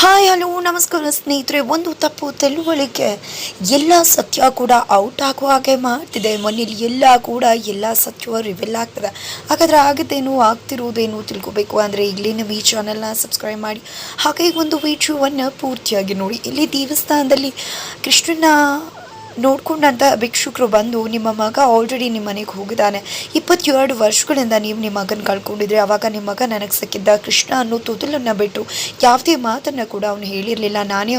Hi hello ನಮಸ್ಕಾರ ಸ್ನೇಹಿತರೆ. ಒಂದು ತಪ್ಪು ತಿಳುವಳಿಕೆ ಎಲ್ಲ ಸತ್ಯ ಕೂಡ ಔಟ್ ಆಗುವ ಹಾಗೆ ಮಾಡ್ತಿದೆ. ಮನೇಲಿ ಎಲ್ಲ ಸತ್ಯ ರಿವೆಲ್ ಆಗ್ತದೆ. ಹಾಗಾದರೆ ಆಗತ್ತೇನು, ಆಗ್ತಿರುವುದೇನು ತಿಳ್ಕೊಬೇಕು ಅಂದರೆ ಈಗಲೇ ನಮ್ಮ ಈ ಚಾನಲ್ನ ಸಬ್ಸ್ಕ್ರೈಬ್ ಮಾಡಿ, ಹಾಗೆ ಒಂದು ವಿಡಿಯೋವನ್ನು ಪೂರ್ತಿಯಾಗಿ ನೋಡಿ. ಇಲ್ಲಿ ದೇವಸ್ಥಾನದಲ್ಲಿ ಕೃಷ್ಣನ ನೋಡ್ಕೊಂಡಂಥ ಭಿಕ್ಷುಕರು ಬಂದು, ನಿಮ್ಮ ಮಗ ಆಲ್ರೆಡಿ ನಿಮ್ಮ ಮನೆಗೆ ಹೋಗಿದ್ದಾನೆ, 22 ವರ್ಷಗಳಿಂದ ನೀವು ನಿಮ್ಮ ಮಗನ ಕಳ್ಕೊಂಡಿದ್ರಿ, ಆವಾಗ ನಿಮ್ಮ ಮಗ ನನಗೆ ಸಿಕ್ಕಿದ್ದ ಕೃಷ್ಣ ಅನ್ನೋ ತೊದಲನ್ನು ಬಿಟ್ಟು ಯಾವುದೇ ಮಾತನ್ನು ಕೂಡ ಅವನು ಹೇಳಿರಲಿಲ್ಲ. ನಾನೇ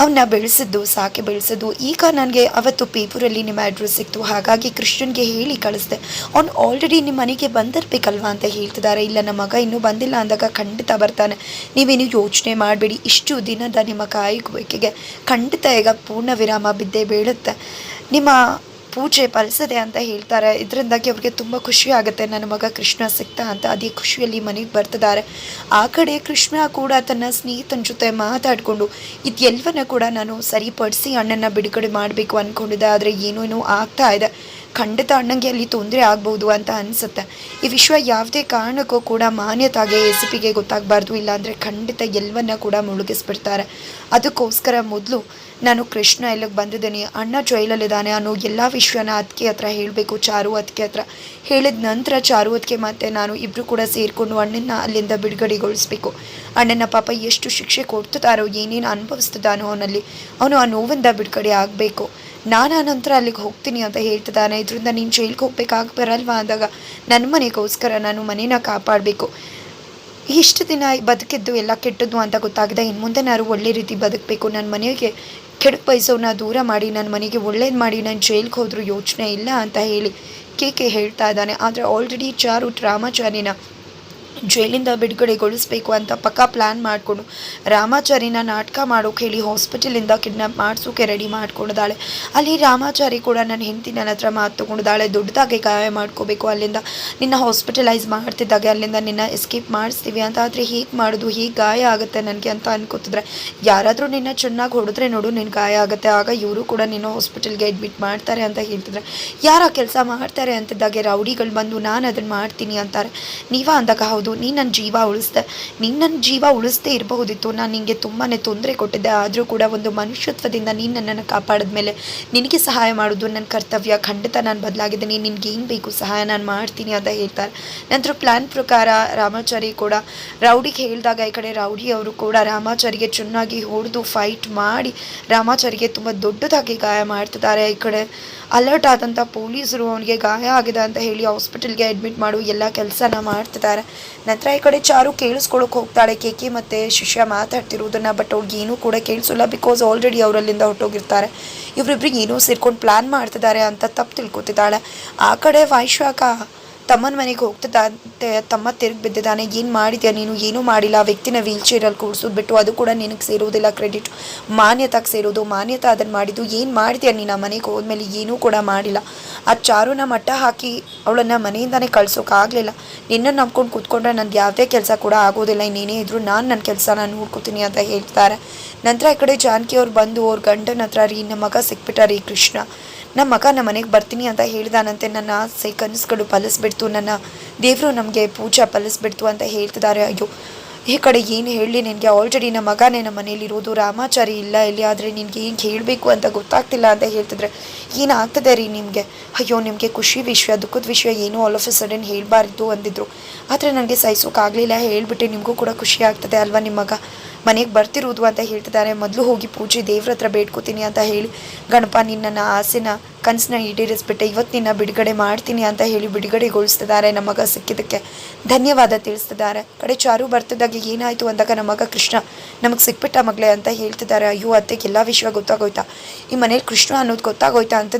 ಅವನ್ನ ಬೆಳೆಸಿದ್ದು, ಸಾಕಿ ಬೆಳೆಸಿದ್ದು. ಈಗ ನನಗೆ ಅವತ್ತು ಪೇಪರಲ್ಲಿ ನಿಮ್ಮ ಅಡ್ರೆಸ್ ಸಿಕ್ತು, ಹಾಗಾಗಿ ಕೃಷ್ಣನ್ಗೆ ಹೇಳಿ ಕಳಿಸ್ದೆ. ಅವ್ನು ಆಲ್ರೆಡಿ ನಿಮ್ಮ ಮನೆಗೆ ಬಂದಿರಬೇಕಲ್ವಾ ಅಂತ ಹೇಳ್ತಿದ್ದಾರೆ. ಇಲ್ಲ, ನಮ್ಮ ಮಗ ಇನ್ನೂ ಬಂದಿಲ್ಲ ಅಂದಾಗ ಖಂಡಿತ ಬರ್ತಾನೆ, ನೀವೇನು ಯೋಚನೆ ಮಾಡಬೇಡಿ. ಇಷ್ಟು ದಿನದ ನಿಮ್ಮ ಕಾಯುವಿಕೆಗೆ ಖಂಡಿತ ಈಗ ಪೂರ್ಣ ವಿರಾಮ ಬಿದ್ದೇ ಬೀಳುತ್ತೆ. ನಿಮ್ಮ ಪೂಜೆ ಫಲಿಸಿದೆ ಅಂತ ಹೇಳ್ತಾರೆ. ಇದರಿಂದಾಗಿ ಅವ್ರಿಗೆ ತುಂಬ ಖುಷಿ ಆಗುತ್ತೆ, ನನ್ನ ಮಗ ಕೃಷ್ಣ ಸಿಗ್ತಾ ಅಂತ. ಅದೇ ಖುಷಿಯಲ್ಲಿ ಮನೆಗೆ ಬರ್ತಿದ್ದಾರೆ. ಆ ಕಡೆ ಕೃಷ್ಣ ಕೂಡ ತನ್ನ ಸ್ನೇಹಿತನ ಜೊತೆ ಮಾತಾಡಿಕೊಂಡು ಇದೆಲ್ಲವನ್ನ ಕೂಡ ನಾನು ಸರಿಪಡಿಸಿ ಅಣ್ಣನ ಬಿಡುಗಡೆ ಮಾಡಬೇಕು ಅಂದ್ಕೊಂಡಿದ್ದೆ. ಆದರೆ ಏನೇನೋ ಆಗ್ತಾ ಇದೆ, ಖಂಡಿತ ಅಣ್ಣಂಗೆ ಅಲ್ಲಿ ತೊಂದರೆ ಆಗ್ಬೋದು ಅಂತ ಅನಿಸುತ್ತೆ. ಈ ವಿಷಯ ಯಾವುದೇ ಕಾರಣಕ್ಕೂ ಕೂಡ ಮಾನ್ಯತಾಗೆ ಎಸಿಪಿಗೆ ಗೊತ್ತಾಗಬಾರ್ದು, ಇಲ್ಲಾಂದರೆ ಖಂಡಿತ ಎಲ್ಲವನ್ನ ಕೂಡ ಮುಳುಗಿಸ್ಬಿಡ್ತಾರೆ. ಅದಕ್ಕೋಸ್ಕರ ಮೊದಲು ನಾನು ಕೃಷ್ಣ ಇಲ್ಲಿಗೆ ಬಂದಿದ್ದೀನಿ, ಅಣ್ಣ ಜೈಲಲ್ಲಿದ್ದಾನೆ ಅನ್ನೋ ಎಲ್ಲ ವಿಷಯನ ಅದಕ್ಕೆ ಹತ್ರ ಹೇಳಬೇಕು. ಚಾರು ಅದಕ್ಕೆ ಹತ್ರ ಹೇಳಿದ ನಂತರ ಚಾರು ಅದಕ್ಕೆ ಮತ್ತೆ ನಾನು ಇಬ್ಬರು ಕೂಡ ಸೇರಿಕೊಂಡು ಅಣ್ಣನ ಅಲ್ಲಿಂದ ಬಿಡುಗಡೆಗೊಳಿಸ್ಬೇಕು. ಅಣ್ಣನ ಪಾಪ ಎಷ್ಟು ಶಿಕ್ಷೆ ಕೊಡ್ತಿದ್ದಾರೋ, ಏನೇನು ಅನುಭವಿಸ್ತಿದ್ದಾನೋ ಅವನು ಆ ನೋವಿಂದ ಬಿಡುಗಡೆ ಆಗಬೇಕು. ನಾನು ಆ ನಂತರ ಅಲ್ಲಿಗೆ ಹೋಗ್ತೀನಿ ಅಂತ ಹೇಳ್ತಿದ್ದಾನೆ. ಇದರಿಂದ ನೀನು ಜೈಲಿಗೆ ಹೋಗ್ಬೇಕಾಗಿ ಬರಲ್ವಾ ಅಂದಾಗ, ನನ್ನ ಮನೆಗೋಸ್ಕರ ನಾನು ಮನೇನ ಕಾಪಾಡಬೇಕು. ಇಷ್ಟು ದಿನ ಬದುಕಿದ್ದು ಎಲ್ಲ ಕೆಟ್ಟದ್ದು ಅಂತ ಗೊತ್ತಾಗಿದೆ. ಇನ್ನು ಮುಂದೆ ನಾನು ಒಳ್ಳೆ ರೀತಿ ಬದುಕಬೇಕು. ನನ್ನ ಮನೆಗೆ ಕೆಡಕ್ ಬಯಸೋನ ದೂರ ಮಾಡಿ, ನನ್ನ ಮನೆಗೆ ಒಳ್ಳೇದು ಮಾಡಿ, ನಾನು ಜೈಲಿಗೆ ಹೋದ್ರೂ ಯೋಚನೆ ಇಲ್ಲ ಅಂತ ಹೇಳಿ ಕೇಕೆ ಹೇಳ್ತಾ ಇದ್ದಾನೆ. ಆದರೆ ಆಲ್ರೆಡಿ ಚಾರು ರಾಮಾಚಾರಿನ ಜೈಲಿಂದ ಬಿಡುಗಡೆಗೊಳಿಸ್ಬೇಕು ಅಂತ ಪಕ್ಕಾ ಪ್ಲ್ಯಾನ್ ಮಾಡಿಕೊಂಡು ರಾಮಾಚಾರಿನ ನಾಟಕ ಮಾಡೋಕೆ ಹೇಳಿ ಹಾಸ್ಪಿಟಲಿಂದ ಕಿಡ್ನಾಪ್ ಮಾಡಿಸೋಕೆ ರೆಡಿ ಮಾಡ್ಕೊಂಡಿದ್ದಾಳೆ. ಅಲ್ಲಿ ರಾಮಾಚಾರಿ ಕೂಡ ನನ್ನ ಹೆಂಡತಿ ನನ್ನ ಹತ್ರ ಮಾತು ತೊಗೊಂಡಿದ್ದಾಳೆ, ದೊಡ್ಡದಾಗಿ ಗಾಯ ಮಾಡ್ಕೋಬೇಕು, ಅಲ್ಲಿಂದ ನಿನ್ನ ಹಾಸ್ಪಿಟಲೈಸ್ ಮಾಡ್ತಿದ್ದಾಗೆ ಅಲ್ಲಿಂದ ನಿನ್ನ ಎಸ್ಕೇಪ್ ಮಾಡಿಸ್ತೀವಿ ಅಂತ. ಆದರೆ ಹೇಗೆ ಮಾಡೋದು, ಹೇಗೆ ಗಾಯ ಆಗುತ್ತೆ ನನಗೆ ಅಂತ ಅನ್ಕೋತಿದ್ರೆ, ಯಾರಾದರೂ ನಿನ್ನ ಚೆನ್ನಾಗಿ ಹೊಡೆದ್ರೆ ನೋಡು ನಿನ್ನ ಗಾಯ ಆಗುತ್ತೆ, ಆಗ ಇವರು ಕೂಡ ನಿನ್ನ ಹಾಸ್ಪಿಟಲ್ಗೆ ಅಡ್ಮಿಟ್ ಮಾಡ್ತಾರೆ ಅಂತ ಹೇಳ್ತಿದ್ರೆ, ಯಾರ ಕೆಲಸ ಮಾಡ್ತಾರೆ ಅಂತಿದ್ದಾಗೆ ರೌಡಿಗಳು ಬಂದು ನಾನು ಅದನ್ನು ಮಾಡ್ತೀನಿ ಅಂತಾರೆ. ನೀವ ಅಂದಾಗ ಹೌದು, ನೀನು ನನ್ನ ಜೀವ ಉಳಿಸ್ದೇ ಇರಬಹುದಿತ್ತು, ನಾನು ನಿನಗೆ ತುಂಬಾ ತೊಂದರೆ ಕೊಟ್ಟಿದ್ದೆ, ಆದರೂ ಕೂಡ ಒಂದು ಮನುಷ್ಯತ್ವದಿಂದ ನೀನು ನನ್ನನ್ನು ಕಾಪಾಡಿದ ಮೇಲೆ ನಿನಗೆ ಸಹಾಯ ಮಾಡೋದು ನನ್ನ ಕರ್ತವ್ಯ. ಖಂಡಿತ ನಾನು ಬದಲಾಗಿದ್ದೀನಿ, ನಿನಗೆ ಏನು ಬೇಕು ಸಹಾಯ ನಾನು ಮಾಡ್ತೀನಿ ಅಂತ ಹೇಳ್ತಾರೆ. ನಂತರ ಪ್ಲ್ಯಾನ್ ಪ್ರಕಾರ ರಾಮಾಚಾರಿ ಕೂಡ ರೌಡಿಗೆ ಹೇಳಿದಾಗ, ಈ ಕಡೆ ರೌಡಿ ಅವರು ಕೂಡ ರಾಮಾಚಾರಿಗೆ ಚೆನ್ನಾಗಿ ಹೊಡೆದು ಫೈಟ್ ಮಾಡಿ ರಾಮಾಚಾರಿಗೆ ತುಂಬ ದೊಡ್ಡದಾಗಿ ಗಾಯ ಮಾಡ್ತಿದ್ದಾರೆ. ಈ ಕಡೆ ಅಲರ್ಟ್ ಆದಂಥ ಪೊಲೀಸರು ಅವನಿಗೆ ಗಾಯ ಆಗಿದೆ ಅಂತ ಹೇಳಿ ಹಾಸ್ಪಿಟಲ್ಗೆ ಅಡ್ಮಿಟ್ ಮಾಡು ಎಲ್ಲ ಕೆಲಸನ ಮಾಡ್ತಿದ್ದಾರೆ. ನಂತರ ಈ ಕಡೆ ಚಾರು ಕೇಳಿಸ್ಕೊಳಕ್ಕೆ ಹೋಗ್ತಾಳೆ ಕೇಕೆ ಮತ್ತು ಶಿಷ್ಯ ಮಾತಾಡ್ತಿರೋದನ್ನು. ಬಟ್ ಅವ್ಳಿಗೆ ಏನೂ ಕೂಡ ಕೇಳಿಸಲ್ಲ, ಬಿಕಾಸ್ ಆಲ್ರೆಡಿ ಅವರಲ್ಲಿಂದ ಹೊರಟೋಗಿರ್ತಾರೆ. ಇವರಿಬ್ರಿಗೆ ಏನೋ ಸೇರ್ಕೊಂಡು ಪ್ಲ್ಯಾನ್ ಮಾಡ್ತಿದ್ದಾರೆ ಅಂತ ತಪ್ಪು ತಿಳ್ಕೊತಿದ್ದಾಳೆ. ಆ ಕಡೆ ವೈಶಾಖ ತಮ್ಮನ ಮನೆಗೆ ಹೋಗ್ತಿದ್ದಂತೆ ತಮ್ಮ ತಿರುಗಿ ಬಿದ್ದಿದ್ದಾನೆ. ಏನು ಮಾಡಿದ್ಯಾ ನೀನು, ಏನೂ ಮಾಡಿಲ್ಲ, ಆ ವ್ಯಕ್ತಿನ ವೀಲ್ ಚೇರಲ್ಲಿ ಕೂರಿಸೋದು ಬಿಟ್ಟು, ಅದು ಕೂಡ ನಿನಗೆ ಸೇರೋದಿಲ್ಲ ಕ್ರೆಡಿಟ್, ಮಾನ್ಯತಾಗೆ ಸೇರೋದು. ಮಾನ್ಯತಾ ಅದನ್ನು ಮಾಡಿದ್ದು, ಏನು ಮಾಡಿದ್ಯಾ ನೀನು ಆ ಮನೆಗೆ ಹೋದ್ಮೇಲೆ, ಏನೂ ಕೂಡ ಮಾಡಿಲ್ಲ. ಆ ಚಾರುನ ಮಟ್ಟ ಹಾಕಿ ಅವಳನ್ನು ಮನೆಯಿಂದನೇ ಕಳ್ಸೋಕ್ಕಾಗಲಿಲ್ಲ. ನಿನ್ನನ್ನು ನಂಬ್ಕೊಂಡು ಕೂತ್ಕೊಂಡ್ರೆ ನನಗೆ ಯಾವುದೇ ಕೆಲಸ ಕೂಡ ಆಗೋದಿಲ್ಲ, ಇನ್ನೇನೇ ಇದ್ದರೂ ನಾನು ನನ್ನ ಕೆಲಸ ನಾನು ನೋಡ್ಕೋತೀನಿ ಅಂತ ಹೇಳ್ತಾರೆ. ನಂತರ ಈ ಕಡೆ ಜಾನಕಿ ಅವ್ರು ಬಂದು ಅವ್ರ ಗಂಡನ ಹತ್ರ, ರೀ ನಮ್ಮ ಮಗ ಸಿಕ್ಬಿಟ್ಟ ರೀ ಕೃಷ್ಣ, ನಮ್ಮ ಮಗ ನಮ್ಮ ಮನೆಗೆ ಬರ್ತೀನಿ ಅಂತ ಹೇಳಿದಾನಂತೆ, ನನ್ನ ಆಸೆ ಕನಸುಗಳು ಫಲಿಸ್ಬಿಡ್ತು, ನನ್ನ ದೇವರು ನಮಗೆ ಪೂಜಾ ಫಲಿಸ್ಬಿಡ್ತು ಅಂತ ಹೇಳ್ತಿದ್ದಾರೆ. ಅಯ್ಯೋ ಈ ಕಡೆ ಏನು ಹೇಳಲಿ ನಿನಗೆ, ಆಲ್ರೆಡಿ ನಮ್ಮ ಮಗನೇ ನಮ್ಮ ಮನೇಲಿರೋದು, ರಾಮಾಚಾರಿ ಇಲ್ಲ ಇಲ್ಲಿ, ಆದರೆ ನಿನಗೆ ಏನು ಹೇಳಬೇಕು ಅಂತ ಗೊತ್ತಾಗ್ತಿಲ್ಲ ಅಂತ ಹೇಳ್ತಿದ್ರೆ, ಏನಾಗ್ತದೆ ರೀ ನಿಮಗೆ, ಅಯ್ಯೋ ನಿಮಗೆ ಖುಷಿ ವಿಷಯ ದುಃಖದ ವಿಷಯ ಏನೋ ಆಲ್ ಆಫ್ ಎ ಸಡನ್ ಹೇಳಬಾರ್ದು ಅಂದಿದ್ರು, ಆದರೆ ನನಗೆ ಸಹಿಸೋಕ್ಕಾಗಲಿಲ್ಲ, ಹೇಳಿಬಿಟ್ಟೆ, ನಿಮಗೂ ಕೂಡ ಖುಷಿ ಆಗ್ತದೆ ಅಲ್ವಾ ನಿಮ್ಮ ಮಗ ಮನೆಗೆ ಬರ್ತಿರೋದು ಅಂತ ಹೇಳ್ತಿದ್ದಾರೆ. ಮೊದಲು ಹೋಗಿ ಪೂಜೆ ದೇವ್ರ ಹತ್ರ ಬೇಡ್ಕೋತೀನಿ ಅಂತ ಹೇಳಿ, ಗಣಪ ನಿನ್ನ ಆಸೆನ ಕನಸನ್ನ ಈಡೇರಿಸ್ಬಿಟ್ಟೆ, ಇವತ್ತು ನಿನ್ನ ಬಿಡುಗಡೆ ಮಾಡ್ತೀನಿ ಅಂತ ಹೇಳಿ ಬಿಡುಗಡೆಗೊಳಿಸ್ತಿದ್ದಾರೆ. ನಮ್ಮ ಮಗ ಸಿಕ್ಕಿದ್ದಕ್ಕೆ ಧನ್ಯವಾದ ತಿಳಿಸ್ತಿದ್ದಾರೆ. ಕಡೆ ಚಾರು ಬರ್ತಿದ್ದಾಗೆ ಏನಾಯಿತು ಅಂದಾಗ, ನಮ್ಮ ಮಗ ಕೃಷ್ಣ ನಮಗೆ ಸಿಕ್ಬಿಟ್ಟ ಮಗಳೇ ಅಂತ ಹೇಳ್ತಿದ್ದಾರೆ. ಅಯ್ಯೋ ಅತ್ತೆಗೆ ಎಲ್ಲ ವಿಷಯ ಗೊತ್ತಾಗೋಯ್ತಾ, ಈ ಮನೇಲಿ ಕೃಷ್ಣ ಅನ್ನೋದು ಗೊತ್ತಾಗೋಯ್ತಾ ಅಂತ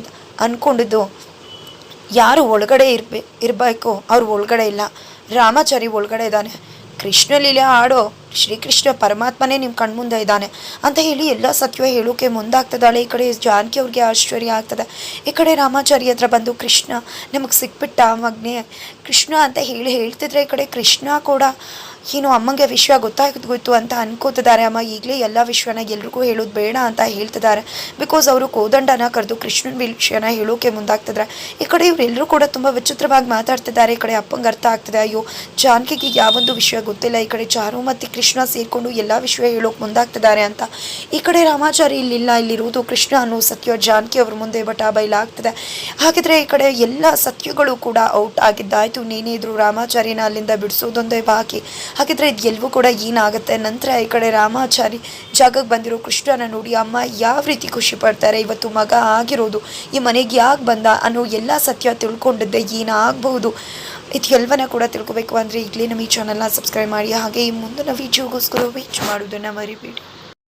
ಅಂದ್ಕೊಂಡಿದ್ದು, ಯಾರು ಒಳಗಡೆ ಇರಬೇಕು ಅವ್ರು ಒಳಗಡೆ ಇಲ್ಲ, ರಾಮಾಚಾರಿ ಒಳಗಡೆ ಇದ್ದಾನೆ, ಕೃಷ್ಣ ಲೀಲೆ ಆಡೋ ಶ್ರೀಕೃಷ್ಣ ಪರಮಾತ್ಮನೇ ನಿಮ್ಮ ಕಣ್ಮುಂದೆ ಇದ್ದಾನೆ ಅಂತ ಹೇಳಿ ಎಲ್ಲ ಸತ್ಯ ಹೇಳೋಕೆ ಮುಂದಾಗ್ತದಾಳೆ. ಈ ಕಡೆ ಜಾನಕಿ ಅವ್ರಿಗೆ ಆಶ್ಚರ್ಯ ಆಗ್ತದೆ. ಈ ಕಡೆ ರಾಮಾಚಾರಿ ಹತ್ರ ಬಂದು, ಕೃಷ್ಣ ನಮಗೆ ಸಿಕ್ಬಿಟ್ಟ ಮಗನೇ ಕೃಷ್ಣ ಅಂತ ಹೇಳ್ತಿದ್ರೆ, ಈ ಕಡೆ ಕೃಷ್ಣ ಕೂಡ ಏನು ಅಮ್ಮಂಗೆ ವಿಷಯ ಗೊತ್ತಾಗೋಯ್ತು ಅಂತ ಅನ್ಕೋತಿದ್ದಾರೆ. ಅಮ್ಮ ಈಗಲೇ ಎಲ್ಲ ವಿಷಯನ ಎಲ್ರಿಗೂ ಹೇಳೋದು ಬೇಡ ಅಂತ ಹೇಳ್ತಿದ್ದಾರೆ, ಬಿಕಾಸ್ ಅವರು ಕೋದಂಡನ ಕರೆದು ಕೃಷ್ಣನ ವಿಷಯನ ಹೇಳೋಕೆ ಮುಂದಾಗ್ತಿದ್ರೆ. ಈ ಕಡೆ ಇವರೆಲ್ಲರೂ ಕೂಡ ತುಂಬ ವಿಚಿತ್ರವಾಗಿ ಮಾತಾಡ್ತಿದ್ದಾರೆ. ಈ ಕಡೆ ಅಪ್ಪಂಗೆ ಅರ್ಥ ಆಗ್ತದೆ, ಅಯ್ಯೋ ಜಾನಕಿಗೆ ಯಾವೊಂದು ವಿಷಯ ಗೊತ್ತಿಲ್ಲ. ಈ ಕಡೆ ಚಾರು ಮತ್ತು ಕೃಷ್ಣ ಕೃಷ್ಣ ಸೇರಿಕೊಂಡು ಎಲ್ಲ ವಿಷಯ ಹೇಳೋಕೆ ಮುಂದಾಗ್ತಿದ್ದಾರೆ ಅಂತ. ಈ ಕಡೆ ರಾಮಾಚಾರಿ ಇಲ್ಲಿಲ್ಲ, ಇಲ್ಲಿರುವುದು ಕೃಷ್ಣ ಅನ್ನೋ ಸತ್ಯ ಜಾನಕಿ ಅವ್ರ ಮುಂದೆ ಬೈಲಾಗ್ತದೆ. ಹಾಗಿದ್ರೆ ಈ ಕಡೆ ಎಲ್ಲ ಸತ್ಯಗಳು ಕೂಡ ಔಟ್ ಆಗಿದ್ದಾಯಿತು. ನೇನೇ ಇದ್ರು ರಾಮಾಚಾರಿನ ಅಲ್ಲಿಂದ ಬಿಡಿಸೋದೊಂದೇ ಬಾಕಿ. ಹಾಗಿದ್ರೆ ಇದು ಎಲ್ಲವೂ ಕೂಡ ಏನಾಗುತ್ತೆ ನಂತರ ಈ ಕಡೆ ರಾಮಾಚಾರಿ ಜಾಗಕ್ಕೆ ಬಂದಿರೋ ಕೃಷ್ಣನ ನೋಡಿ ಅಮ್ಮ ಯಾವ ರೀತಿ ಖುಷಿ ಪಡ್ತಾರೆ, ಇವತ್ತು ಮಗ ಆಗಿರೋದು ಈ ಮನೆಗೆ ಯಾಕೆ ಬಂದ ಅನ್ನೋ ಎಲ್ಲ ಸತ್ಯ ತಿಳ್ಕೊಂಡಿದ್ದೆ ಏನಾಗಬಹುದು. ಇದು ಎಲ್ಲವನ್ನ ಕೂಡ ತಿಳ್ಕೊಬೇಕು ಅಂದರೆ ಈಗಲೇ ನಮ್ಮ ಈ ಚಾನಲ್ನ ಸಬ್ಸ್ಕ್ರೈಬ್ ಮಾಡಿ. ಹಾಗೆ ಈ ಮುಂದಿನ ವಿಡಿಯೋಗೋಸ್ಕರ ವೇಟ್ ಮಾಡೋದನ್ನು ಮರಿಬೇಡಿ.